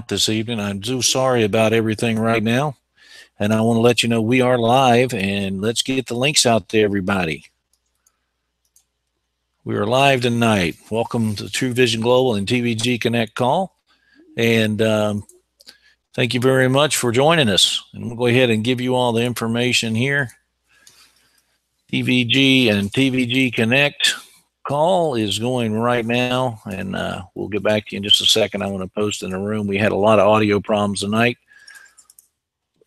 this evening. I'm so sorry about everything right now, and I want to let you know we are live, and let's get the links out to everybody. We are live tonight. Welcome to True Vision Global and TVG Connect call, and thank you very much for joining us. And we'll go ahead and give you all the information here. TVG and TVG Connect call is going right now, and we'll get back to you in just a second. I want to post in the room. We had a lot of audio problems tonight.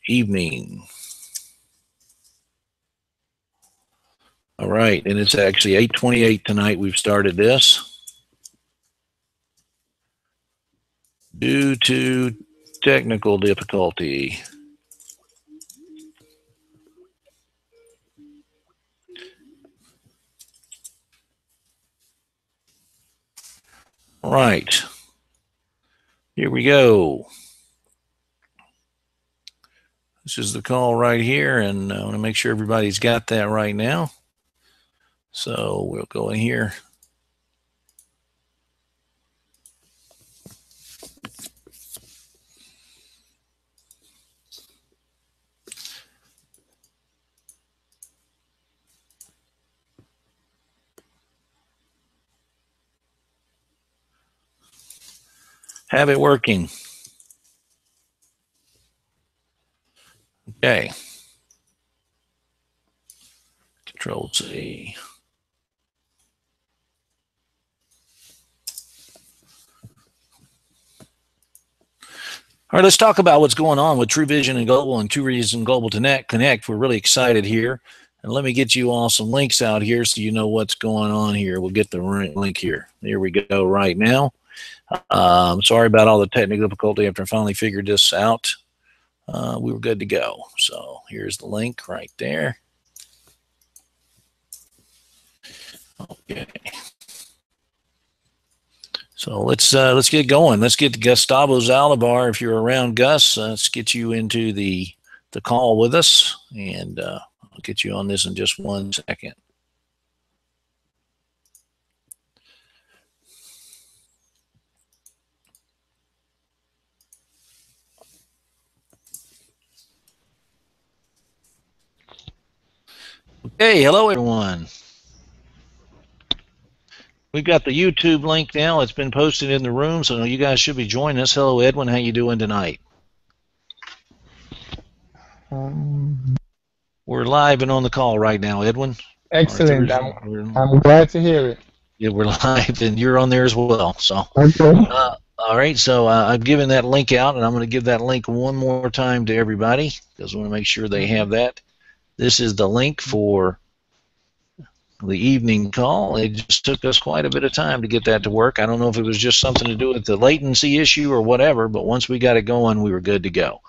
Evening. All right, and it's actually 8:28 tonight. We've started this due to technical difficulty. All right, here we go. This is the call right here, and I want to make sure everybody's got that right now. So we'll go in here. Have it working. Okay. Control C. All right, let's talk about what's going on with True Vision and Global and True Vision Global Connect. We're really excited here. And let me get you all some links out here so you know what's going on here. We'll get the link here. There we go right now. Sorry about all the technical difficulty after I finally figured this out. We were good to go. So here's the link right there. Okay. So let's get going. Let's get Gustavo Zaldivar. If you're around, Gus, let's get you into the call with us, and I'll get you on this in just 1 second. Okay, hello everyone. We've got the YouTube link now. It's been posted in the room, so you guys should be joining us. Hello, Edwin. How you doing tonight? We're live and on the call right now, Edwin. Excellent. I'm glad to hear it. Yeah, we're live, and you're on there as well. So, okay. All right. So I've given that link out, and I'm going to give that link one more time to everybody because I want to make sure they have that. This is the link for the evening call. It just took us quite a bit of time to get that to work. I don't know if it was just something to do with the latency issue or whatever, but once we got it going, we were good to go.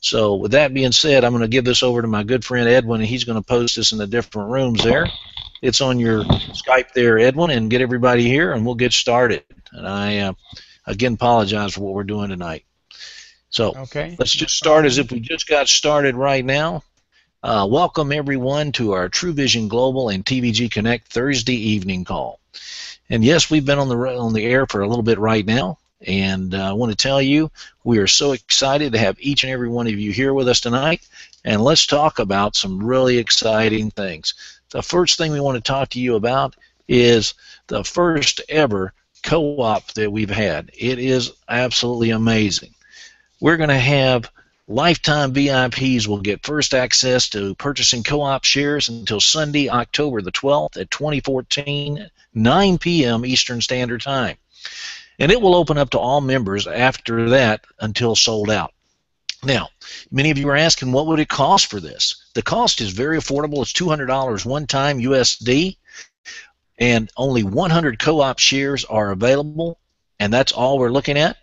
So with that being said, I'm going to give this over to my good friend Edwin, and he's going to post this in the different rooms there. It's on your Skype there, Edwin, and get everybody here, and we'll get started. And I, again, apologize for what we're doing tonight. So let's just start as if we just got started right now. Welcome everyone to our True Vision Global and TVG Connect Thursday evening call. And yes, we've been on the air for a little bit right now, and I want to tell you we are so excited to have each and every one of you here with us tonight. And let's talk about some really exciting things. The first thing we want to talk to you about is the first ever co-op that we've had. It is absolutely amazing. We're going to have lifetime VIPs will get first access to purchasing co-op shares until Sunday, October the 12th at 2014, 9 p.m. Eastern Standard Time. And it will open up to all members after that until sold out. Now, many of you are asking, what would it cost for this? The cost is very affordable. It's $200 one time USD, and only 100 co-op shares are available, and that's all we're looking at.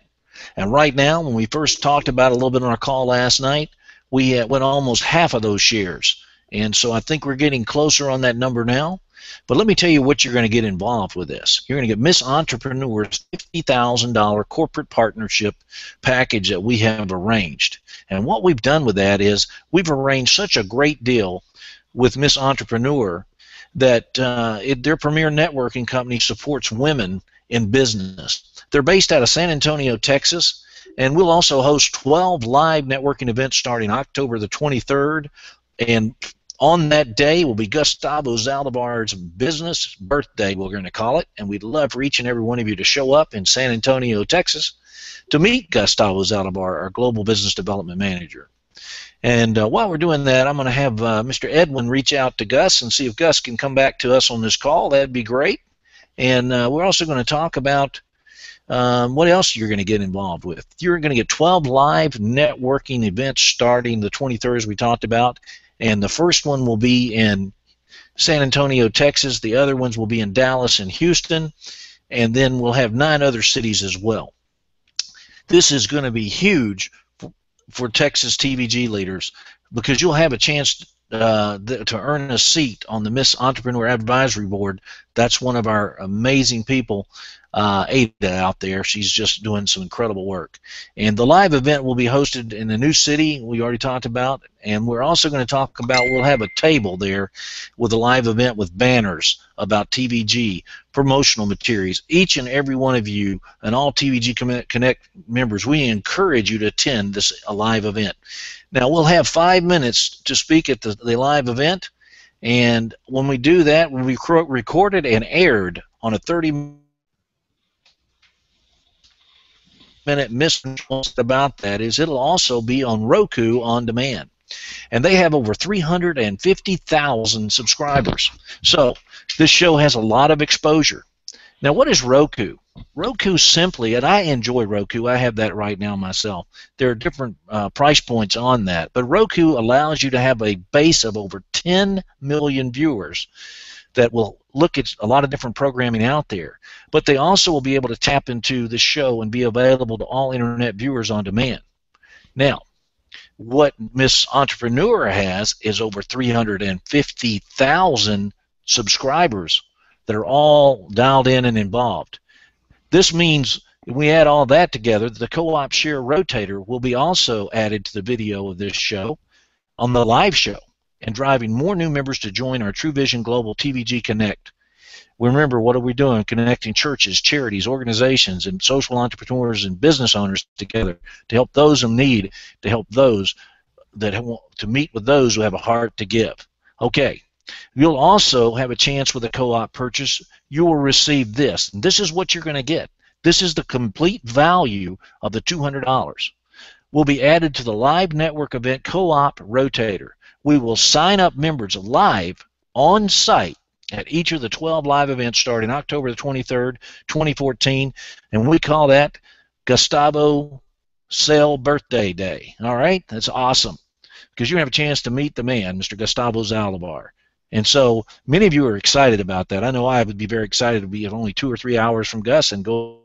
And right now, when we first talked about it a little bit on our call last night, we went almost half of those shares. And so I think we're getting closer on that number now. But let me tell you what you're going to get involved with this. You're going to get Miss Entrepreneur's $50,000 corporate partnership package that we have arranged. And what we've done with that is we've arranged such a great deal with Miss Entrepreneur that their premier networking company supports women in business. They're based out of San Antonio, Texas. And we'll also host 12 live networking events starting October the 23rd. And on that day will be Gustavo Zaldivar's business birthday, we're going to call it. And we'd love for each and every one of you to show up in San Antonio, Texas, to meet Gustavo Zaldivar, our Global Business Development Manager. And while we're doing that, I'm going to have Mr. Edwin reach out to Gus and see if Gus can come back to us on this call. That'd be great. And we're also going to talk about what else you're going to get involved with. You're going to get 12 live networking events starting the 23rd, as we talked about. And the first one will be in San Antonio, Texas. The other ones will be in Dallas and Houston. And then we'll have 9 other cities as well. This is going to be huge for Texas TVG leaders, because you'll have a chance to earn a seat on the Miss Entrepreneur Advisory Board. That's one of our amazing people, Ada, out there. She's just doing some incredible work. And the live event will be hosted in a new city we already talked about, and we're also going to talk about, we'll have a table there with a live event with banners about TVG, promotional materials. Each and every one of you and all TVG Connect members, we encourage you to attend this live event. Now, we'll have 5 minutes to speak at the live event, and when we do that, we'll be recorded and aired on a 30-minute miss about that is it'll also be on Roku on demand. And they have over 350,000 subscribers. So this show has a lot of exposure. Now, what is Roku? Roku simply, and I enjoy Roku. I have that right now myself. There are different price points on that. But Roku allows you to have a base of over 10 million viewers that will look at a lot of different programming out there. But they also will be able to tap into the show and be available to all internet viewers on demand. Now, what Miss Entrepreneur has is over 350,000 subscribers that are all dialed in and involved. This means if we add all that together, the co-op share rotator will be also added to the video of this show on the live show, and driving more new members to join our True Vision Global TVG Connect. Remember, what are we doing? Connecting churches, charities, organizations, and social entrepreneurs and business owners together to help those in need, to help those that want to meet with those who have a heart to give. Okay. You'll also have a chance with a co-op purchase. You will receive this. And this is what you're going to get. This is the complete value of the $200. Will be added to the live network event co-op rotator. We will sign up members live on site at each of the 12 live events starting October the 23rd, 2014, and we call that Gustavo Sale Birthday Day. All right? That's awesome, because you have a chance to meet the man, Mr. Gustavo Zaldivar. And so many of you are excited about that. I know I would be very excited to be only 2 or 3 hours from Gus and go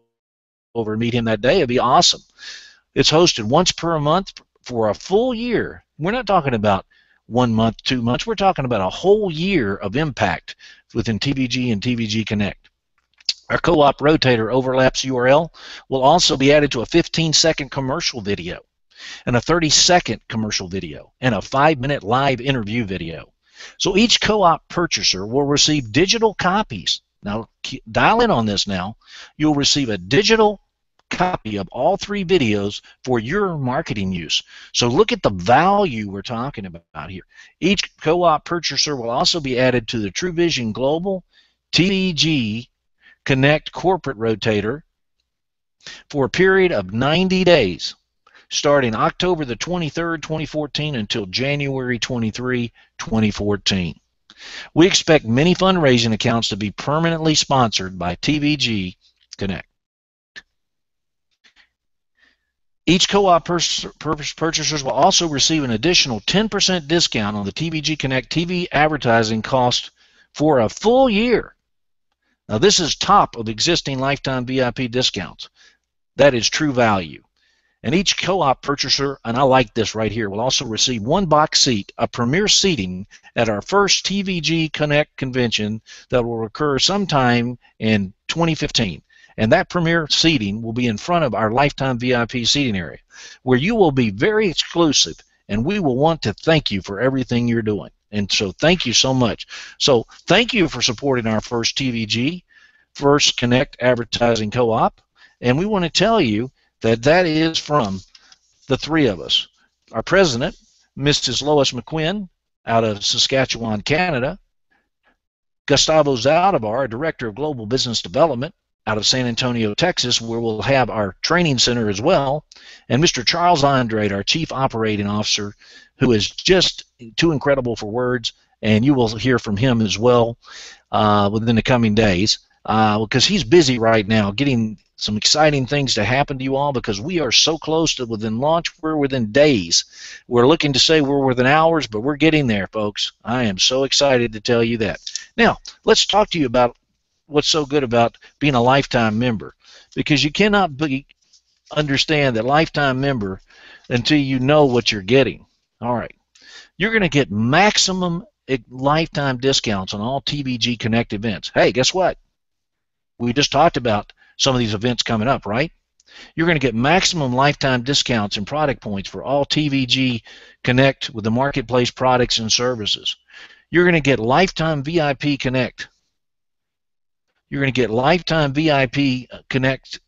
over and meet him that day. It'd be awesome. It's hosted once per month for a full year. We're not talking about 1 month, 2 months. We're talking about a whole year of impact within TVG and TVG Connect. Our co-op rotator overlaps URL will also be added to a 15-second commercial video and a 30-second commercial video and a 5-minute live interview video. So each co-op purchaser will receive digital copies. Now, dial in on this now. You'll receive a digital copy of all 3 videos for your marketing use. So look at the value we're talking about here. Each co-op purchaser will also be added to the True Vision Global TVG Connect Corporate Rotator for a period of 90 days. Starting October the 23rd, 2014 until January 23, 2014. We expect many fundraising accounts to be permanently sponsored by TVG Connect. Each co-op purchasers will also receive an additional 10% discount on the TVG Connect TV advertising cost for a full year. Now, this is top of existing lifetime VIP discounts. That is true value. And each co-op purchaser, and I like this right here, will also receive 1 box seat, a premier seating at our first TVG Connect convention that will occur sometime in 2015. And that premier seating will be in front of our lifetime VIP seating area, where you will be very exclusive, and we will want to thank you for everything you're doing. And so thank you so much. So thank you for supporting our first TVG, First Connect Advertising Co-op. And we want to tell you that is from the three of us. Our president, Mrs. Lois McQuinn, out of Saskatchewan, Canada. Gustavo Zaldivar, our Director of Global Business Development, out of San Antonio, Texas, where we'll have our training center as well. And Mr. Charles Andrade, our Chief Operating Officer, who is just too incredible for words, and you will hear from him as well within the coming days, because he's busy right now getting some exciting things to happen to you all, because we are so close to within launch. We're within days. We're looking to say we're within hours, but we're getting there, folks. I am so excited to tell you that. Now, let's talk to you about what's so good about being a lifetime member, because you cannot understand that lifetime member until you know what you're getting. All right. You're going to get maximum lifetime discounts on all TVG Connect events. Hey, guess what? We just talked about some of these events coming up, right? You're going to get maximum lifetime discounts and product points for all TVG Connect with the marketplace products and services. You're going to get lifetime VIP Connect. You're going to get lifetime VIP Connect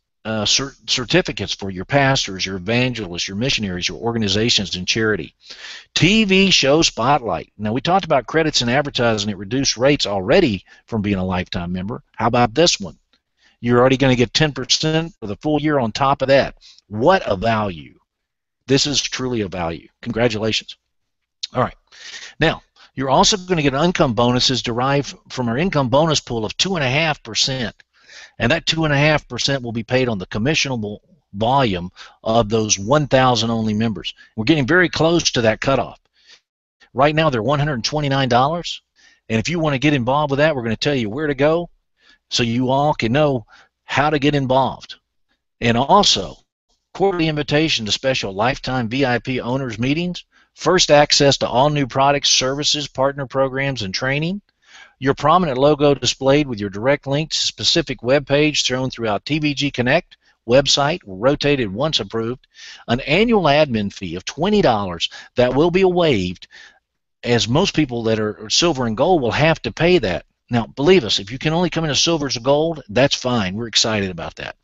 certificates for your pastors, your evangelists, your missionaries, your organizations, and charity. TV show spotlight. Now, we talked about credits and advertising at reduced rates already from being a lifetime member. How about this one? You're already going to get 10% for the full year on top of that. What a value. This is truly a value. Congratulations. All right. Now, you're also going to get income bonuses derived from our income bonus pool of 2.5%. And that 2.5% will be paid on the commissionable volume of those 1,000 only members. We're getting very close to that cutoff. Right now, they're $129. And if you want to get involved with that, we're going to tell you where to go so you all can know how to get involved. And also, quarterly invitation to special lifetime VIP owners meetings, first access to all new products, services, partner programs, and training, your prominent logo displayed with your direct link to specific web page thrown throughout TVG Connect website, rotated once approved, an annual admin fee of $20 that will be waived, as most people that are silver and gold will have to pay that. Now, believe us, if you can only come in as silver or gold, that's fine. We're excited about that.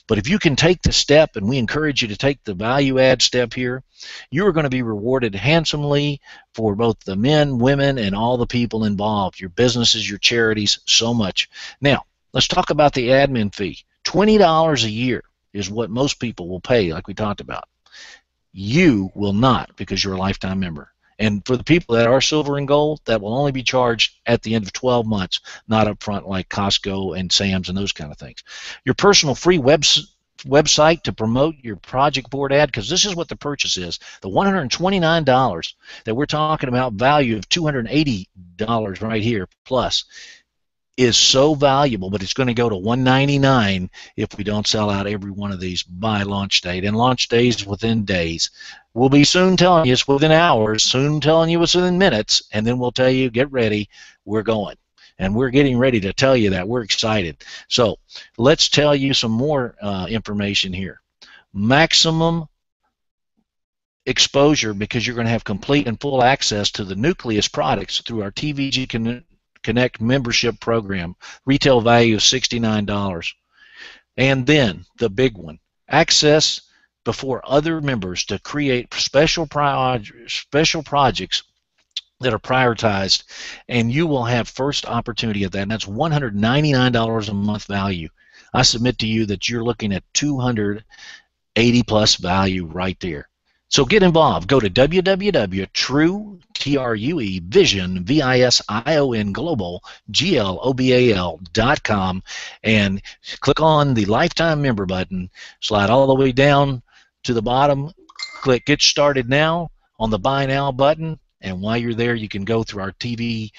But if you can take the step, and we encourage you to take the value add step here, you are going to be rewarded handsomely for both the men, women, and all the people involved, your businesses, your charities, so much. Now, let's talk about the admin fee. $20 a year is what most people will pay, like we talked about. You will not, because you're a lifetime member. And for the people that are silver and gold, that will only be charged at the end of 12 months, not up front like Costco and Sam's and those kind of things. Your personal free website to promote your project board ad, because this is what the purchase is. The $129 that we're talking about, value of $280 right here plus, is so valuable, but it's going to go to $199 if we don't sell out every one of these by launch date. And launch days within days. We'll be soon telling you it's within hours, soon telling you it's within minutes, and then we'll tell you, get ready, we're going. And we're getting ready to tell you that. We're excited. So let's tell you some more information here. Maximum exposure, because you're going to have complete and full access to the nucleus products through our TVG Connect membership program. Retail value of $69. And then the big one, access before other members to create special projects that are prioritized, and you will have first opportunity at that, and that's $199 a month value. I submit to you that you're looking at 280 plus value right there. So get involved. Go to www.TrueTrueVision.com and click on the lifetime member button. Slide all the way down to the bottom. Click Get Started Now on the Buy Now button. And while you're there, you can go through our TVG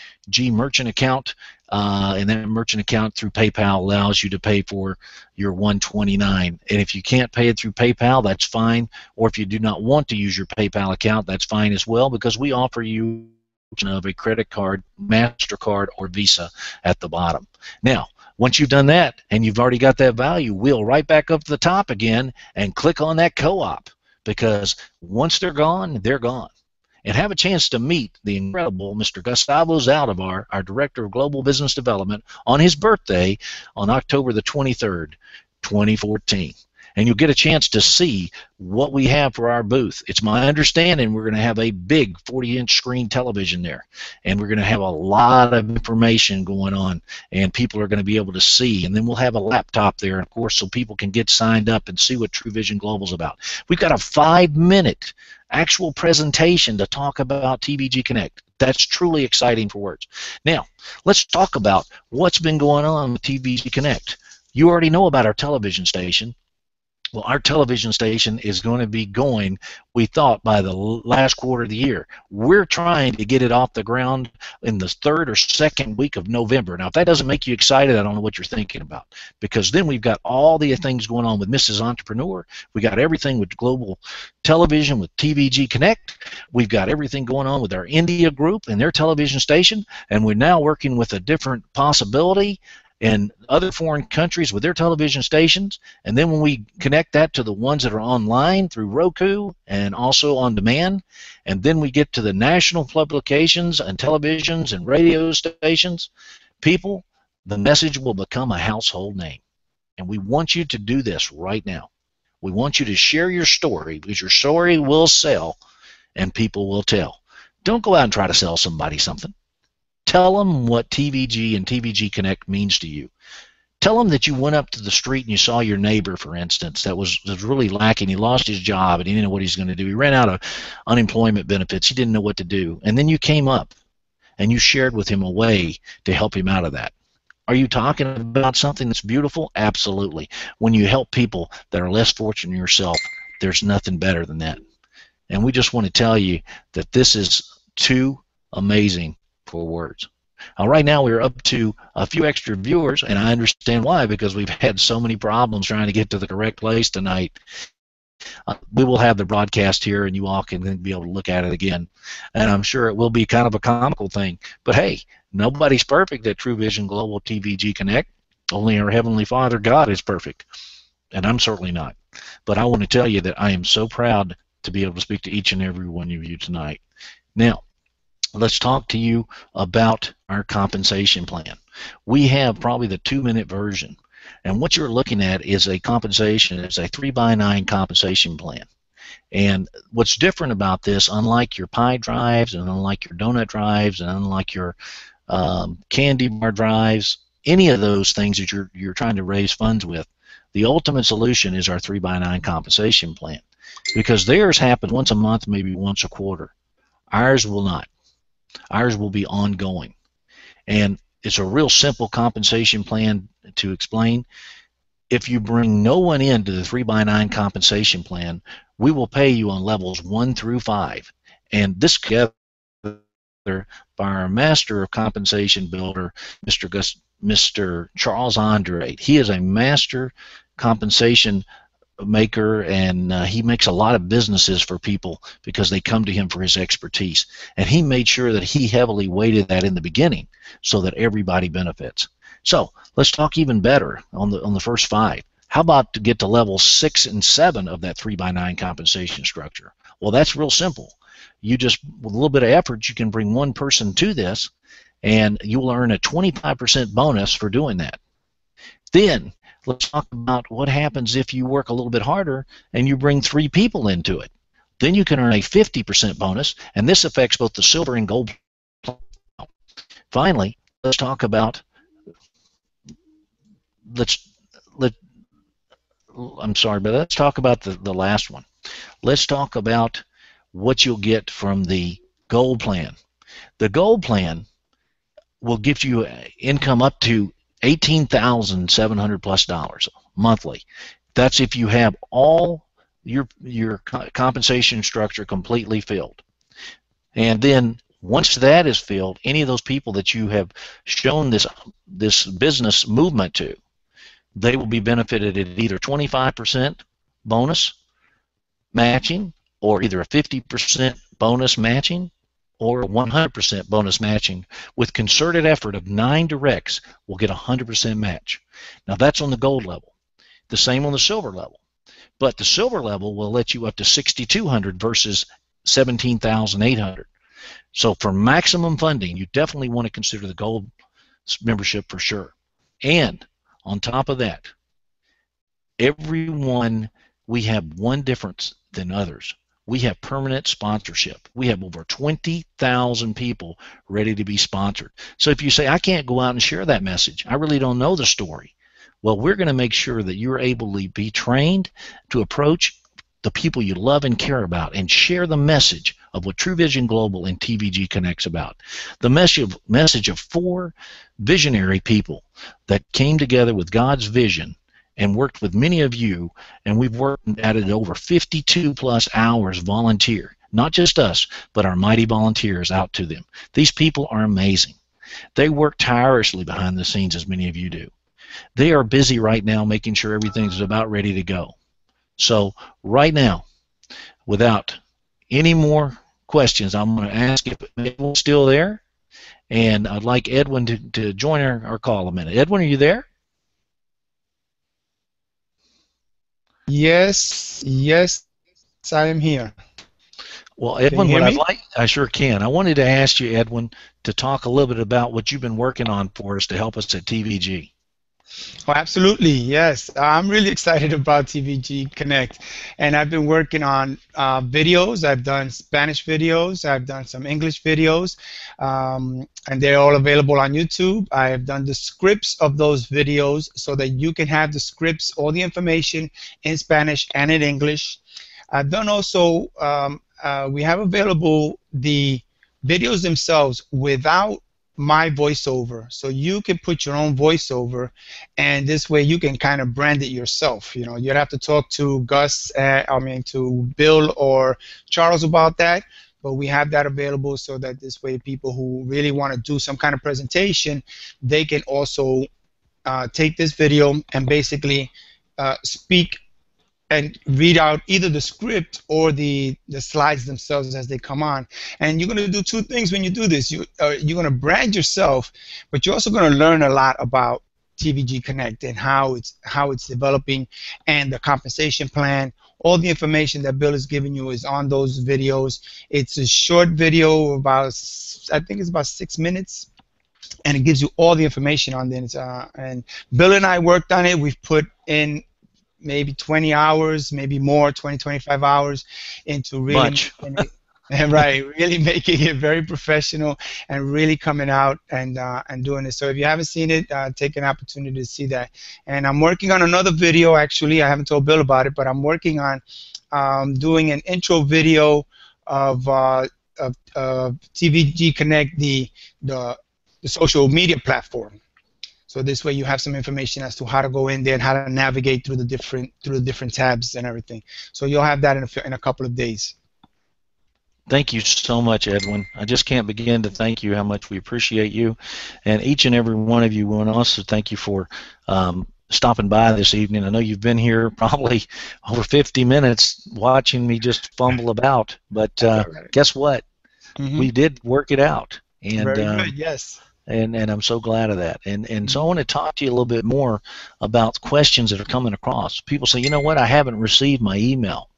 merchant account, and that merchant account through PayPal allows you to pay for your $129. And if you can't pay it through PayPal, that's fine. Or if you do not want to use your PayPal account, that's fine as well, because we offer you of a credit card, MasterCard, or Visa at the bottom. Now, once you've done that and you've already got that value, wheel right back up to the top again and click on that co-op, because once they're gone, they're gone. And have a chance to meet the incredible Mr. Gustavo Zaldivar, our Director of Global Business Development, on his birthday on October the 23rd, 2014. and you'll get a chance to see what we have for our booth. It's my understanding we're going to have a big 40-inch screen television there, and we're going to have a lot of information going on, and people are going to be able to see. And then we'll have a laptop there, of course, so people can get signed up and see what TrueVision Global is about. We've got a 5-minute actual presentation to talk about TVG Connect. That's truly exciting for words. Now, let's talk about what's been going on with TVG Connect. You already know about our television station. Well, our television station is going to be going, we thought, by the last quarter of the year. We're trying to get it off the ground in the 3rd or 2nd week of November. Now, if that doesn't make you excited, I don't know what you're thinking about, because then we've got all the things going on with Mrs. Entrepreneur. We got everything with global television with TVG Connect. We've got everything going on with our India group and their television station, and we're now working with a different possibility in other foreign countries with their television stations. And then when we connect that to the ones that are online through Roku and also on demand, and then we get to the national publications and televisions and radio stations, people, the message will become a household name. And we want you to do this right now. We want you to share your story, because your story will sell and people will tell. Don't go out and try to sell somebody something. Tell them what TVG and TVG Connect means to you. Tell them that you went up to the street and you saw your neighbor, for instance, that was really lacking. He lost his job and he didn't know what he's going to do. He ran out of unemployment benefits. He didn't know what to do. And then you came up and you shared with him a way to help him out of that. Are you talking about something that's beautiful? Absolutely. When you help people that are less fortunate than yourself, there's nothing better than that. And we just want to tell you that this is too amazing for words. Right now we're up to a few extra viewers, and I understand why, because we've had so many problems trying to get to the correct place tonight. We will have the broadcast here, and you all can then be able to look at it again. And I'm sure it will be kind of a comical thing. But hey, nobody's perfect at TrueVision Global TVG Connect. Only our Heavenly Father, God, is perfect. And I'm certainly not. But I want to tell you that I am so proud to be able to speak to each and every one of you tonight. Now, let's talk to you about our compensation plan. We have probably the 2-minute version, and what you're looking at is a compensation. It's a 3x9 compensation plan. And what's different about this, unlike your pie drives and unlike your donut drives and unlike your candy bar drives, any of those things that you're trying to raise funds with, the ultimate solution is our 3x9 compensation plan, because theirs happens once a month, maybe once a quarter. Ours will not. Ours will be ongoing. And it's a real simple compensation plan to explain. If you bring no one into the 3x9 compensation plan, we will pay you on levels 1 through 5. And this together by our master of compensation builder, Mr. Charles Andre. He is a master compensation maker, and he makes a lot of businesses for people because they come to him for his expertise. And he made sure that he heavily weighted that in the beginning so that everybody benefits. So let's talk even better on the first 5. How about to get to levels 6 and 7 of that 3x9 compensation structure? Well, that's real simple. You just, with a little bit of effort, you can bring one person to this, and you'll earn a 25% bonus for doing that. Then let's talk about what happens if you work a little bit harder and you bring 3 people into it. Then you can earn a 50% bonus, and this affects both the silver and gold. Finally, let's talk about I'm sorry, but let's talk about the last one. Let's talk about what you'll get from the gold plan. The gold plan will give you income up to $18,700 plus monthly. That's if you have all your compensation structure completely filled. And then once that is filled, any of those people that you have shown this business movement to, they will be benefited at either 25% bonus matching, or either a 50% bonus matching, or a 100% bonus matching. With concerted effort of 9 directs, we'll get a 100% match. Now that's on the gold level. The same on the silver level. But the silver level will let you up to $6,200 versus $17,800. So for maximum funding, you definitely want to consider the gold membership for sure. And on top of that, everyone, we have one difference than others. We have permanent sponsorship. We have over 20,000 people ready to be sponsored. So if you say, I can't go out and share that message, I really don't know the story. Well, we're going to make sure that you're able to be trained to approach the people you love and care about and share the message of what True Vision Global and TVG Connect's about. The message of 4 visionary people that came together with God's vision and worked with many of you, and we've worked and added over 52 plus hours volunteer. Not just us, but our mighty volunteers out to them. These people are amazing. They work tirelessly behind the scenes, as many of you do. They are busy right now making sure everything's about ready to go. So right now, without any more questions, I'm going to ask if Edwin's still there, and I'd like Edwin to join our call a minute. Edwin, are you there? Yes, I am here. Well, Edwin, what I'd like, I sure can. I wanted to ask you, Edwin, to talk a little bit about what you've been working on for us to help us at TVG. Oh, absolutely, yes. I'm really excited about TVG Connect, and I've been working on videos. I've done Spanish videos, I've done some English videos, and they're all available on YouTube. I have done the scripts of those videos so that you can have the scripts, all the information in Spanish and in English. I've done also, we have available the videos themselves without my voiceover, so you can put your own voiceover, and this way you can kind of brand it yourself. You know, you'd have to talk to Gus, to Bill or Charles about that, but we have that available so that this way people who really want to do some kind of presentation, they can also take this video and basically speak and read out either the script or the slides themselves as they come on. And you're going to do 2 things when you do this. You're going to brand yourself, but you're also going to learn a lot about TVG Connect and how it's developing and the compensation plan. All the information that Bill is giving you is on those videos. It's a short video, about I think it's about 6 minutes, and it gives you all the information on this. And Bill and I worked on it. We've put in maybe 20 hours, maybe more, 20, 25 hours into really really making it very professional and really coming out and doing it. So if you haven't seen it, take an opportunity to see that. And I'm working on another video, actually. I haven't told Bill about it, but I'm working on doing an intro video of TVG Connect, the social media platform. So this way you have some information as to how to go in there and how to navigate through the different tabs and everything. So you'll have that in a couple of days. Thank you so much, Edwin. I just can't begin to thank you how much we appreciate you, and each and every one of you. And also thank you for stopping by this evening. I know you've been here probably over 50 minutes watching me just fumble about, but guess what? We did work it out. And, very good, yes. And I'm so glad of that. And so I want to talk to you a little bit more about questions that are coming across. People say, you know what, I haven't received my email.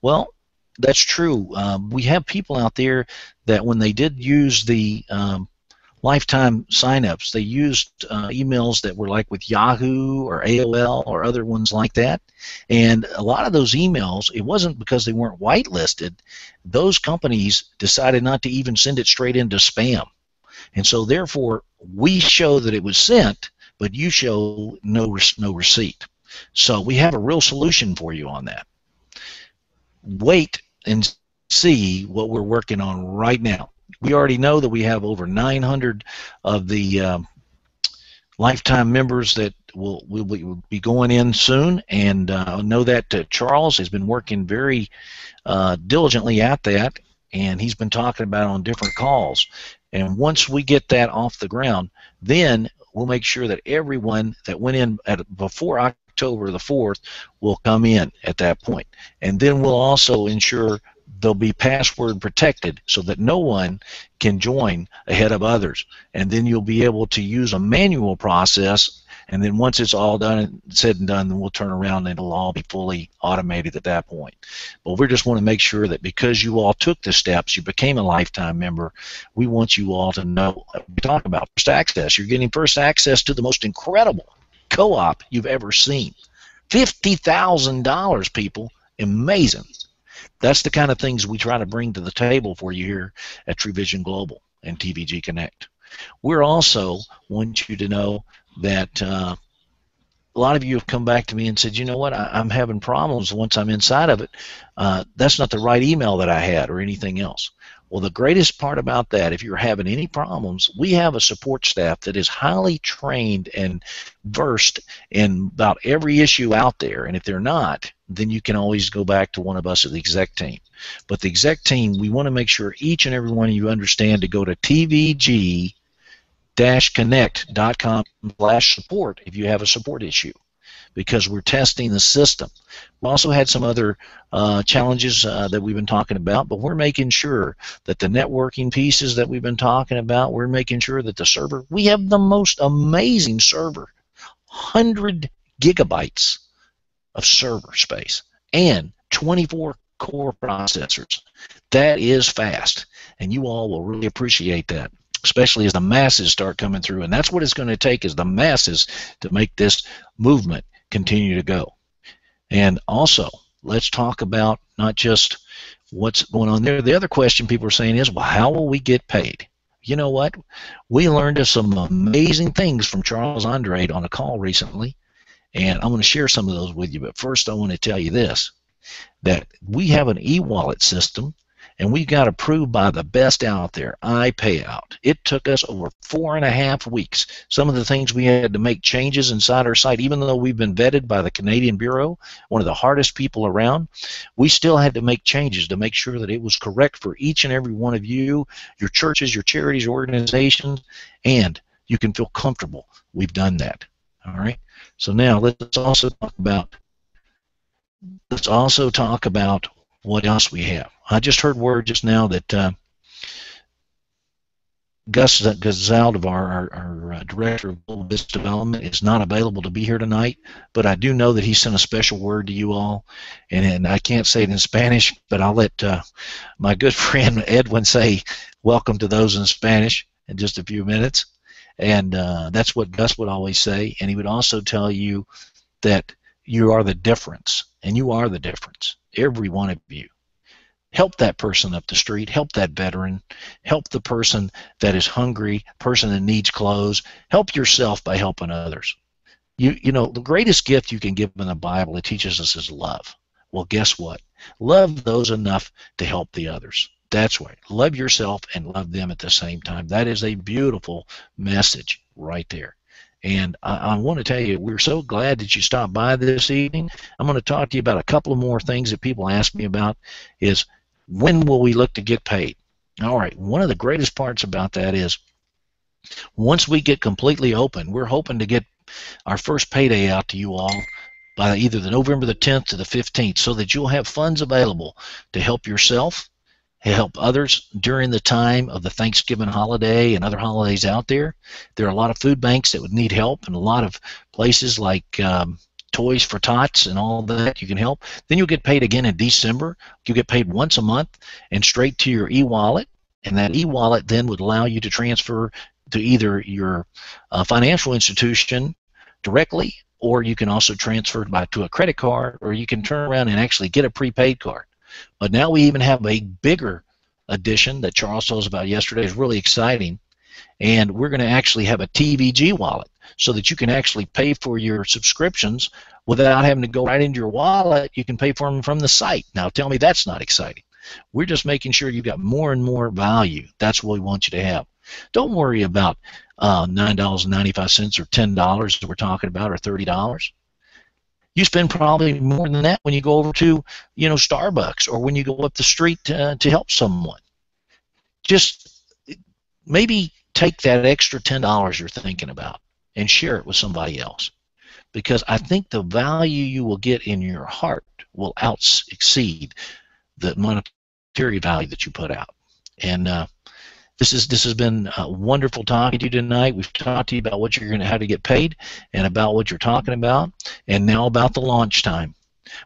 Well, that's true. We have people out there that when they did use the lifetime signups, they used emails that were like with Yahoo or AOL or other ones like that. And a lot of those emails, it wasn't because they weren't whitelisted. Those companies decided not to even send it straight into spam. And so therefore, we show that it was sent, but you show no receipt. So we have a real solution for you on that. Wait and see what we're working on right now. We already know that we have over 900 of the lifetime members that will be going in soon, and I know that Charles has been working very diligently at that, and he's been talking about it on different calls. And once we get that off the ground, then we'll make sure that everyone that went in before October the 4th will come in at that point. And then we'll also ensure they'll be password protected so that no one can join ahead of others. And then you'll be able to use a manual process, and then once it's all done, said and done, then we'll turn around and it'll all be fully automated at that point. But we just want to make sure that because you all took the steps, you became a lifetime member, we want you all to know, we talk about first access. You're getting first access to the most incredible co-op you've ever seen. $50,000, people. Amazing. That's the kind of things we try to bring to the table for you here at True Vision Global and TVG Connect. We're also want you to know that a lot of you have come back to me and said, you know what, I'm having problems once I'm inside of it. That's not the right email that I had or anything else. Well, the greatest part about that, if you're having any problems, we have a support staff that is highly trained and versed in about every issue out there. And if they're not, then you can always go back to one of us at the exec team. But the exec team, we want to make sure each and every one of you understand to go to TVG-Connect.com/support if you have a support issue, because we're testing the system. We also had some other challenges that we've been talking about, but we're making sure that the networking pieces that we've been talking about, we're making sure that the server, we have the most amazing server, 100 gigabytes of server space and 24 core processors. That is fast, and you all will really appreciate that, especially as the masses start coming through. And that's what it's going to take, is the masses to make this movement continue to go. And also, let's talk about not just what's going on there. The other question people are saying is, well, how will we get paid? You know what? We learned some amazing things from Charles Andrade on a call recently, and I'm going to share some of those with you. But first, I want to tell you this, that we have an e-wallet system, and we got approved by the best out there, iPayout. It took us over 4.5 weeks. Some of the things we had to make changes inside our site, even though we've been vetted by the Canadian Bureau, one of the hardest people around, we still had to make changes to make sure that it was correct for each and every one of you, your churches, your charities, organizations, and you can feel comfortable. We've done that. All right. So now let's also talk about what else we have. I just heard word just now that Gus Zaldivar, our Director of Global Business Development, is not available to be here tonight, but I do know that he sent a special word to you all, and I can't say it in Spanish, but I'll let my good friend Edwin say welcome to those in Spanish in just a few minutes. And that's what Gus would always say, and he would also tell you that you are the difference, and you are the difference, every one of you. Help that person up the street, help that veteran, help the person that is hungry, person that needs clothes, help yourself by helping others. You know, the greatest gift you can give in the Bible, it teaches us, is love. Well, guess what? Love those enough to help the others. That's right. Love yourself and love them at the same time. That is a beautiful message right there. And I want to tell you, we're so glad that you stopped by this evening. I'm going to talk to you about a couple of more things that people ask me about, is when will we look to get paid? All right, one of the greatest parts about that is once we get completely open, we're hoping to get our first payday out to you all by either the November the 10th to the 15th, so that you'll have funds available to help yourself, help others during the time of the Thanksgiving holiday and other holidays out there. There are a lot of food banks that would need help, and a lot of places like Toys for Tots and all that you can help. Then you'll get paid again in December. You get paid once a month and straight to your e-wallet, and that e-wallet then would allow you to transfer to either your financial institution directly, or you can also transfer to a credit card, or you can turn around and actually get a prepaid card. But now we even have a bigger addition that Charles told us about yesterday. It's really exciting, and we're going to actually have a TVG wallet, so that you can actually pay for your subscriptions without having to go right into your wallet. You can pay for them from the site. Now tell me that's not exciting. We're just making sure you've got more and more value. That's what we want you to have. Don't worry about $9.95 or $10 that we're talking about, or $30. You spend probably more than that when you go over to, you know, Starbucks, or when you go up the street to help someone. Just maybe take that extra $10 you're thinking about and share it with somebody else, because I think the value you will get in your heart will exceed the monetary value that you put out. And this has been wonderful talking to you tonight. We've talked to you about what you're going to how to get paid, and about what you're talking about, and now about the launch time.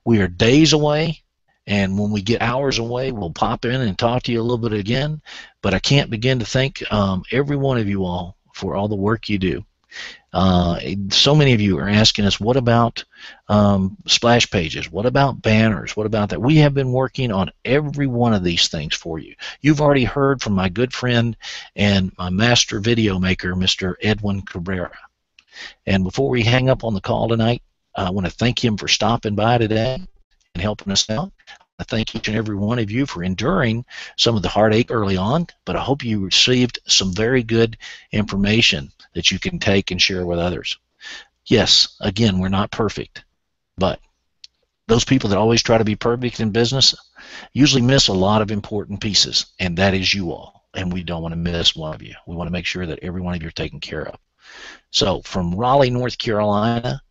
We are days away, and when we get hours away, we'll pop in and talk to you a little bit again. But I can't begin to thank every one of you all for all the work you do. So many of you are asking us, what about splash pages? What about banners? What about that? We have been working on every one of these things for you. You've already heard from my good friend and my master video maker, Mr. Edwin Cabrera. And before we hang up on the call tonight, I want to thank him for stopping by today and helping us out. I thank each and every one of you for enduring some of the heartache early on, but I hope you received some very good information that you can take and share with others. Yes, again, we're not perfect, but those people that always try to be perfect in business usually miss a lot of important pieces, and that is you all, and we don't want to miss one of you. We want to make sure that every one of you are taken care of. So from Raleigh, North Carolina,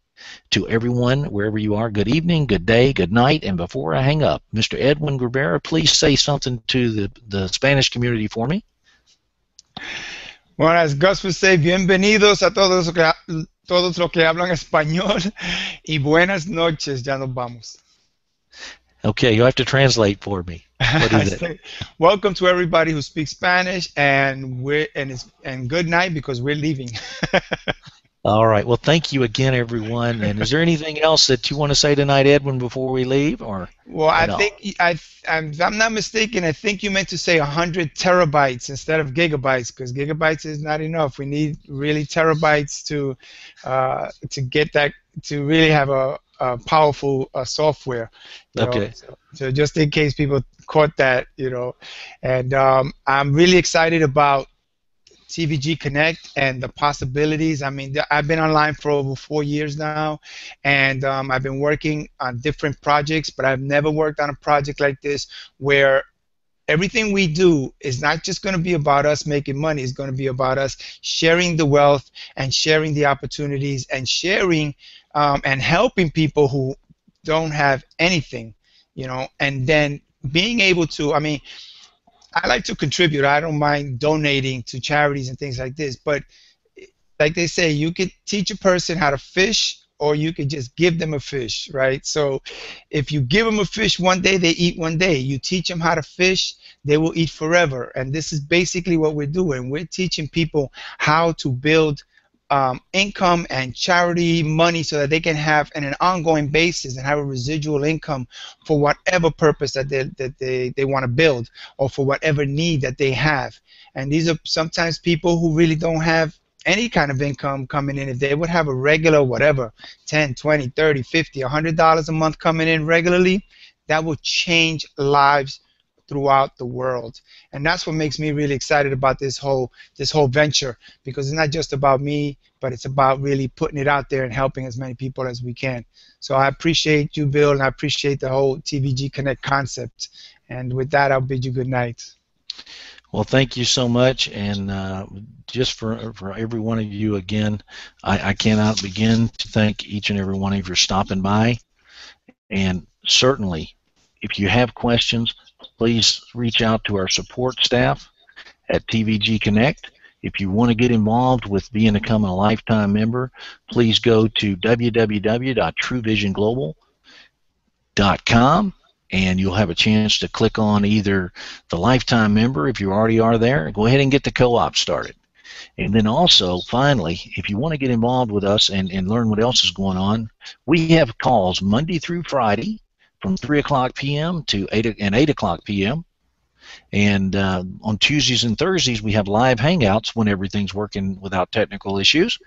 to everyone, wherever you are, good evening, good day, good night, and before I hang up, Mr. Edwin Guerrero, please say something to the Spanish community for me. Well, as Gus would say, bienvenidos a todos los que hablan español y buenas noches, ya nos vamos. Okay, you have to translate for me. What is it? Welcome to everybody who speaks Spanish, and good night because we're leaving. All right. Well, thank you again, everyone. And is there anything else that you want to say tonight, Edwin, before we leave? Or well, I think if I'm not mistaken, I think you meant to say 100 terabytes instead of gigabytes, because gigabytes is not enough. We need really terabytes to get that, to really have a powerful software. Okay. So just in case people caught that, and I'm really excited about TVG Connect and the possibilities. I mean, I've been online for over 4 years now, and I've been working on different projects, but I've never worked on a project like this where everything we do is not just going to be about us making money. It's going to be about us sharing the wealth and sharing the opportunities and sharing and helping people who don't have anything, and then being able to, I mean, I like to contribute. I don't mind donating to charities and things like this. But like they say, you could teach a person how to fish, or you could just give them a fish, right? So if you give them a fish one day, they eat one day. You teach them how to fish, they will eat forever. And this is basically what we're doing. We're teaching people how to build income and charity money so that they can have on an ongoing basis and have a residual income for whatever purpose that they want to build, or for whatever need that they have. And these are sometimes people who really don't have any kind of income coming in. If they would have a regular whatever, 10, 20, 30, 50, $100 a month coming in regularly, that will change lives throughout the world. And that's what makes me really excited about this whole venture, because it's not just about me, but it's about really putting it out there and helping as many people as we can. So I appreciate you, Bill, and I appreciate the whole TVG Connect concept. And with that, I'll bid you good night. Well, thank you so much, and just for every one of you again, I cannot begin to thank each and every one of you for stopping by. And certainly, if you have questions, please reach out to our support staff at TVG Connect. If you want to get involved with becoming a lifetime member, please go to www.truevisionglobal.com, and you'll have a chance to click on either the lifetime member if you already are there. Go ahead and get the co-op started. And then also, finally, if you want to get involved with us and learn what else is going on, we have calls Monday through Friday from 3 o'clock p.m. to 8 o'clock p.m. And on Tuesdays and Thursdays, we have live hangouts when everything's working without technical issues.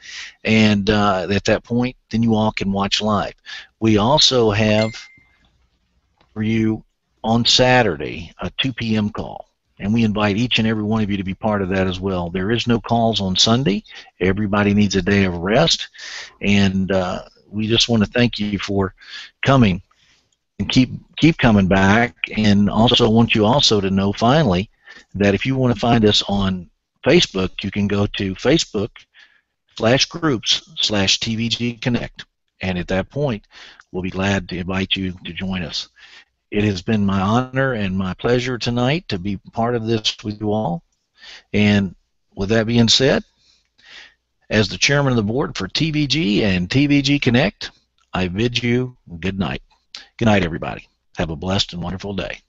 And at that point, then you all can watch live. We also have for you on Saturday a 2 p.m. call. And we invite each and every one of you to be part of that as well. There is no calls on Sunday. Everybody needs a day of rest. And we just want to thank you for coming. And keep coming back, and also want you also to know finally that if you want to find us on Facebook, you can go to Facebook/groups/TVG Connect, and at that point we'll be glad to invite you to join us. It has been my honor and my pleasure tonight to be part of this with you all, and with that being said, as the chairman of the board for TVG and TVG Connect, I bid you good night. Good night, everybody. Have a blessed and wonderful day.